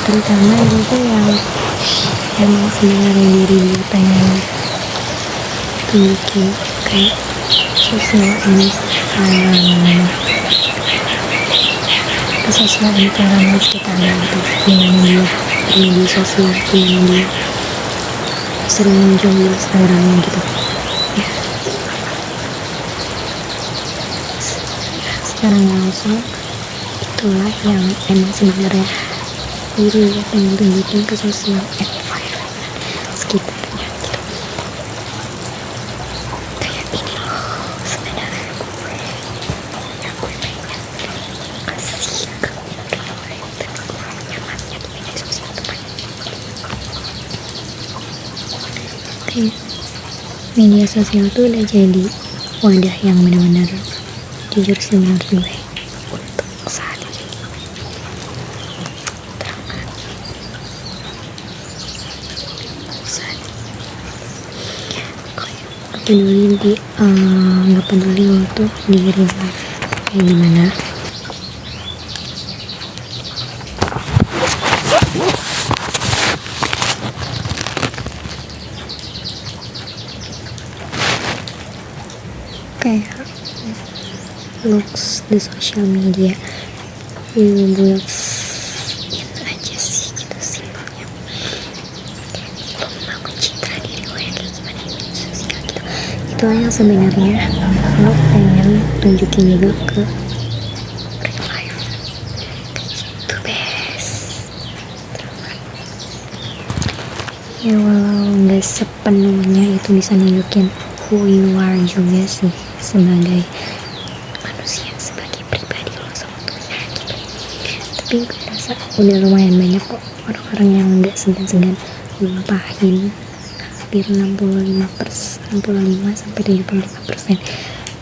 terutama itu yang emang sebenarnya diri dia pengen tunjukin kayak sosial environment sekitarnya gitu, gimana dia di media sosial, gimana dia sering muncul di Instagramnya gitu ya. Sekarang langsung itulah yang emang sebenarnya diri dia pengen tunjukin ke sosial environment sekitarnya gitu. Kayak ini loh sebenarnya gue pengen kasih ke gue dan gue nyamannya di media sosial tuh kayak media sosial tuh udah jadi wadah yang benar-benar jujur sih menurut gue untuk saat ini. Peduli di nggak peduli lo tuh di real life kayak gimana, kayak looks di social media you builds it aja sih gitu simpelnya. Lo membangun citra diri lo yang kayak gimana di media sosial gitu, itu yang sebenarnya lo pengen tunjukin juga ke real life kayak gitu best. Ya walau nggak sepenuhnya itu bisa nunjukin who you are juga sih sebagai manusia, sebagai pribadi lo seutuhnya gitu. Tapi gue rasa udah lumayan banyak kok orang-orang yang nggak segan-segan numpahin hampir 65 sampai 75%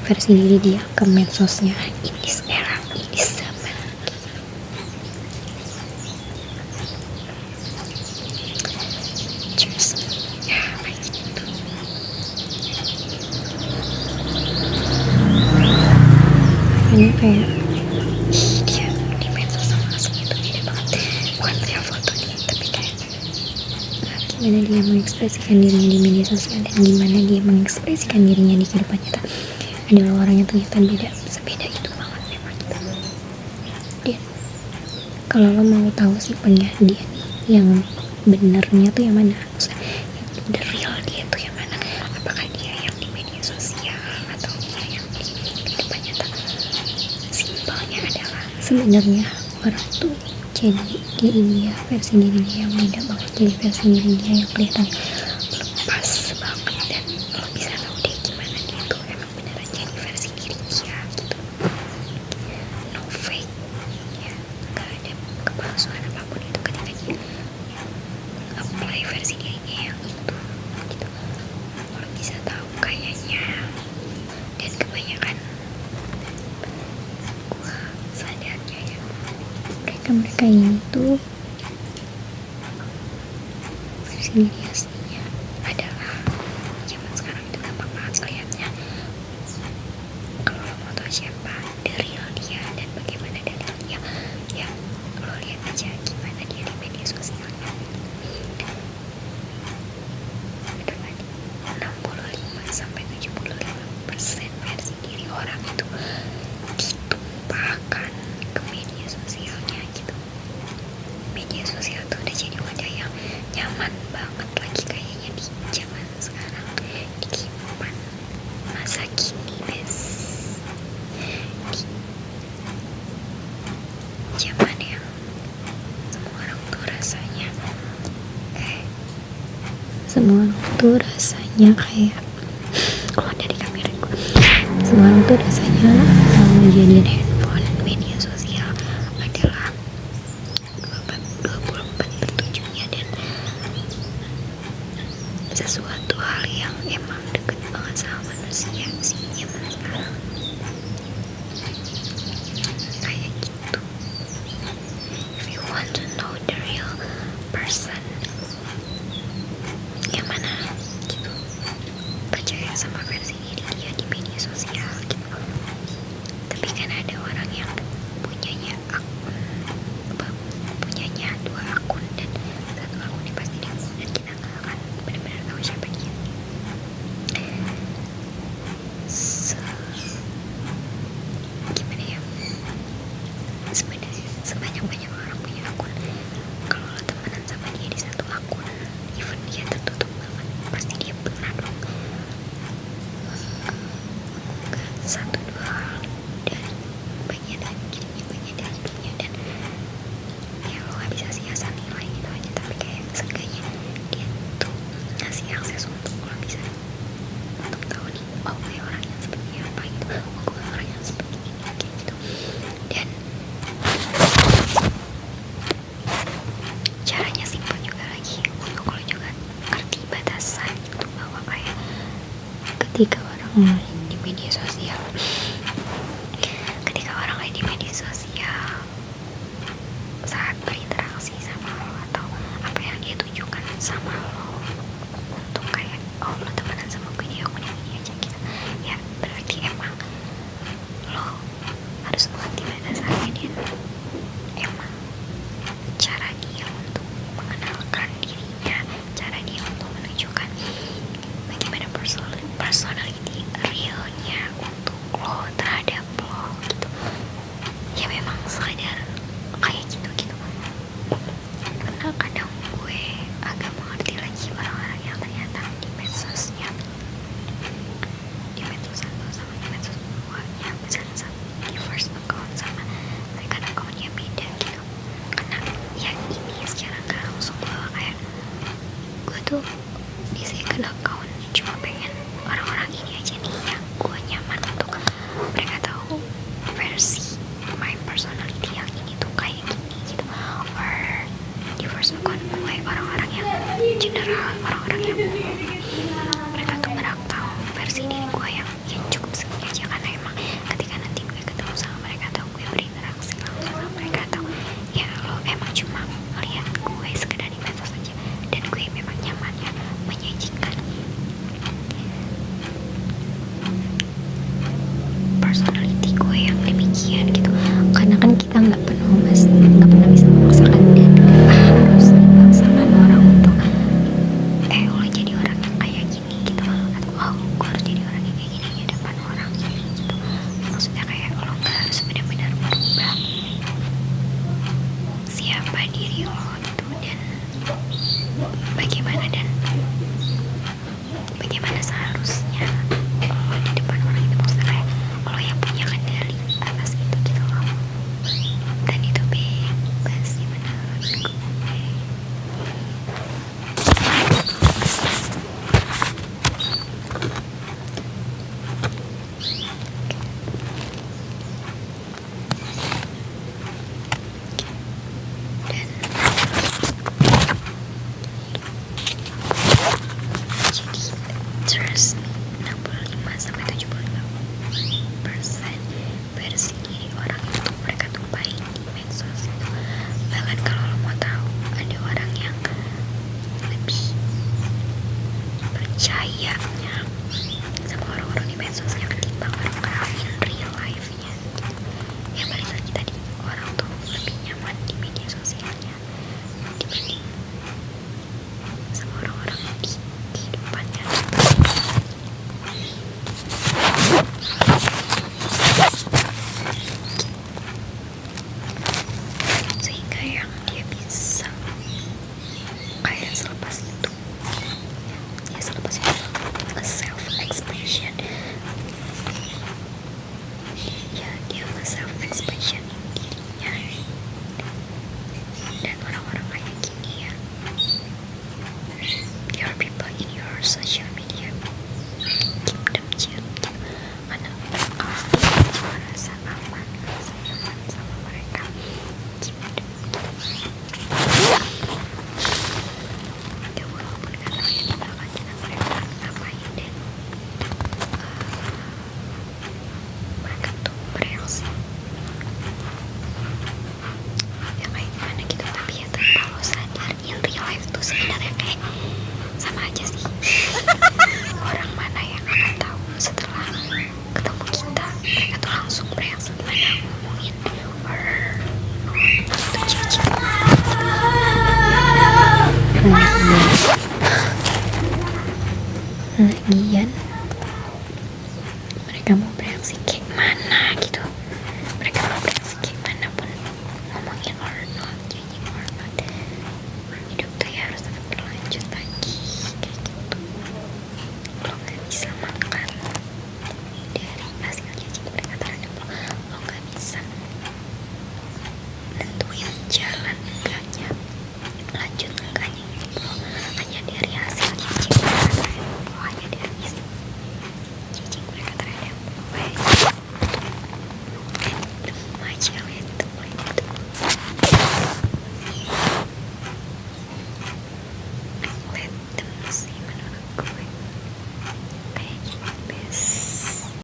versi diri dia ke medsosnya in this era, in this zaman. Cheers. Ya kayak gitu. Ini kayak dia di medsos sama asli itu beda banget, bukan perihal foto nih, tapi kayak gimana dia mengekspresikan dirinya di media sosial dan gimana dia mengekspresikan dirinya di kehidupan nyata adalah orang yang ternyata beda, sebeda itu banget memang gitu. Dan kalau lo mau tahu sipenya dia nih yang benernya tuh yang mana, maksudnya yang the real dia tuh yang mana, apakah dia yang di media sosial atau dia yang di kehidupan nyata. Simpelnya adalah sebenarnya orang tuh jadi diri dia, versi diri dia yang beda banget, jadi versi diri dia yang kelihatan lepas banget dan lo bisa tahu deh gimana dia tuh emang beneran jadi versi diri dia gitu, no fake ya, gak ada kepalsuan apapun itu ketika dia apply versi dirinya yang itu gitu, lo bisa tahu kayaknya. Dan kebanyakan gua sadarnya ya, mereka ini tuh versi diri aslinya adalah zaman sekarang itu gampang banget lihatnya. Kalau lo mau tahu siapa the real dia dan bagaimana dari dia, ya lo lihat aja gimana dia di media sosialnya. Itu tadi 65 sampai 75% versi diri orang itu ditumpahkan ke media sosialnya gitu. Media sosial tuh udah jadi wadah yang nyaman banget lagi kayaknya di zaman sekarang, di kehidupan masa kini bes, di zaman yang semua orang tuh rasanya kayak keluar dari kamera gue, semua orang tuh rasanya ngejadiin handphone media sosial adalah 24/7-nya dan sesuatu hal yang emang deket banget sama manusia sih zaman sekarang kayak gitu. If you want to know the real person yang mana gitu, percaya sama versi diri dia di media sosial gitu. Tapi kan ada orang yang punyanya 2 akun ketika orang lain di media sosial saat berinteraksi sama lo atau apa yang dia tunjukkan sama lo untuk kayak oh lo temenan sama gue dia aku ini aja gitu ya, berarti emang lo harus mengerti batasannya dia. Emang cara dia untuk mengenalkan dirinya, cara dia untuk menunjukkan bagaimana personality realnya untuk lo terhadap lo gitu ya, memang sekadar kayak gitu karena kadang gue agak mengerti lagi orang-orang yang ternyata di medsosnya, di medsos satu sama di medsos dua ya, misalnya di first account sama second accountnya beda gitu, karena ya ini secara gak langsung bahwa kayak gue tuh di second account cuma pengen orang-orang ini aja nih yang gue nyaman untuk mereka tahu versi my personality yang ini tuh kayak gini gitu, or di first account gue orang-orang yang general, orang-orang yang mereka tuh berhak tahu versi diri gue yang cukup segini aja, karena emang ketika nanti gue ketemu sama mereka atau gue berinteraksi langsung sama mereka atau ya lo emang cuma ngeliat gue sekedar di medsos aja dan gue memang nyaman ya menyajikan personality gue yang demikian gitu, karena kan kita nggak pernah bisa memaksakan dan harus dipaksakan orang untuk lo jadi orang yang kayak gini gitu, atau oh gue harus jadi orang yang kayak gini di depan orang gini gitu. Maksudnya kayak lo nggak harus benar-benar merubah siapa diri lo gitu dan bagaimana seharusnya lo di depan orang itu, maksudnya kayak lo yang punya kendali atas itu gitu loh, dan itu bebas sih menurut gue. Trust me, 65-75% versi diri orang itu mereka tumpahin di medsos itu. Bahkan kalau lo mau tahu, ada orang yang lebih percayanya sama orang-orang di medsosnya ketimbang orang-orang in real life-nya. Ya balik lagi tadi, orang tuh lebih nyaman di media sosialnya dibanding sama orang-orang di kehidupannya. Sehingga yang dia bisa kayak selepas itu self expression ya, dia self expression dirinya, dan orang-orang kayak gini ya, your people in your social media keep them chill karena mereka cuma rasa aman sama mereka, keep them ya, walaupun kan lo yang di belakang jangan mereka ngapain dan mereka tuh bereaksi ya kayak gimana gitu, tapi ya tanpa lo sadar in real life tuh sebenarnya kayak sama aja sih. Orang mana yang akan tahu setelah ketemu kita mereka tuh langsung bereaksi gimana ngomongin or gitu judging lagian mereka mau bereaksi